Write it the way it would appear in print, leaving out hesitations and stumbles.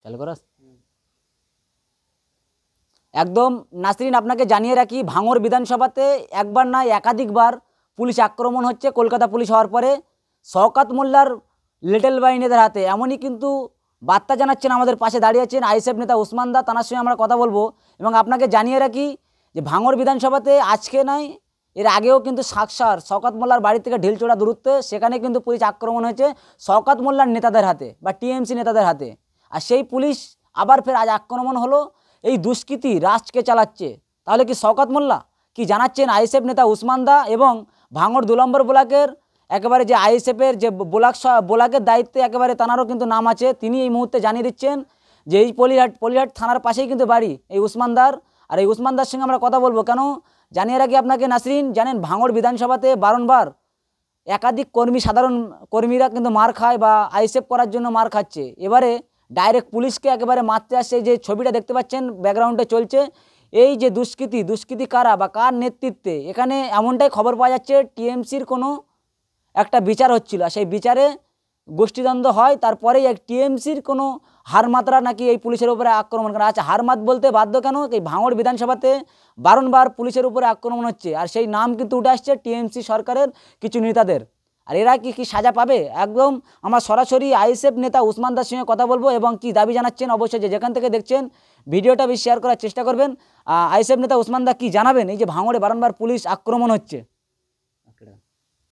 চালু করাস একদম নাসরিন, আপনাকে জানিয়ে রাখি ভাঙড় বিধানসভাতে একবার নয় একাধিকবার পুলিশ আক্রমণ হচ্ছে কলকাতা পুলিশ হওয়ার পরে। শওকত মোল্লার লিটল বাহিনীদের হাতে, এমনই কিন্তু বার্তা জানাচ্ছেন আমাদের পাশে দাঁড়িয়ে আছেন আইএসএফ নেতা উসমান দা, তার সঙ্গে আমরা কথা বলবো। এবং আপনাকে জানিয়ে রাখি যে ভাঙড় বিধানসভাতে আজকে নয় এর আগেও কিন্তু সাকসার শওকত মোল্লার বাড়ি থেকে ঢিলচোড়া দূরত্বে সেখানে কিন্তু পুলিশ আক্রমণ হয়েছে শওকত মোল্লার নেতাদের হাতে বা টিএমসি নেতাদের হাতে। আর সেই পুলিশ আবার ফের আজ আক্রমণ হলো। এই দুষ্কৃতী রাষ্ট্রকে চালাচ্ছে, তাহলে কি শওকত মোল্লা? কি জানাচ্ছেন আইএসএফ নেতা উসমান দা এবং ভাঙড় 2 নম্বর ব্লকের একেবারে যে আইএসএফের যে ব্লকের দায়িত্বে একেবারে তাঁরও কিন্তু নাম আছে, তিনি এই মুহূর্তে জানিয়ে দিচ্ছেন যে এই পলিহাট থানার পাশেই কিন্তু বাড়ি এই উসমানদার। আর এই উসমানদার সঙ্গে আমরা কথা বলবো। কেন জানিয়ে রাখি আপনাকে নাসরিন, জানেন ভাঙড় বিধানসভাতে বারংবার একাধিক সাধারণ কর্মীরা কিন্তু মার খায় বা আইএসএফ করার জন্য মার খাচ্ছে। এবারে ডাইরেক্ট পুলিশকে একেবারে মারতে আসছে। যে ছবিটা দেখতে পাচ্ছেন ব্যাকগ্রাউন্ডে চলছে, এই যে দুষ্কৃতী কারা বা কার নেতৃত্বে, এখানে এমনটাই খবর পাওয়া যাচ্ছে টিএমসির কোনো একটা বিচার হচ্ছিল, সেই বিচারে গোষ্ঠীদ্বন্দ্ব হয়, তারপরেই এক টিএমসির কোনো হারমাতরা নাকি এই পুলিশের উপরে আক্রমণ করা। আচ্ছা, হারমাত বলতে বাধ্য কেন? এই ভাঙড় বিধানসভাতে বারংবার পুলিশের উপরে আক্রমণ হচ্ছে, আর সেই নাম কিন্তু উঠে আসছে টিএমসি সরকারের কিছু নেতাদের। আর এরা কি সাজা পাবে? একদম আমরা সরাসরি আইএসএফ নেতা উসমান দার সঙ্গে কথা বলবো এবং কি দাবি জানাচ্ছেন অবশ্যই যেখান থেকে দেখছেন ভিডিওটা বেশি শেয়ার করার চেষ্টা করবেন। আইএসএফ নেতা উসমান দা কি জানাবেন এই যে ভাঙড়ে বারংবার পুলিশ আক্রমণ হচ্ছে?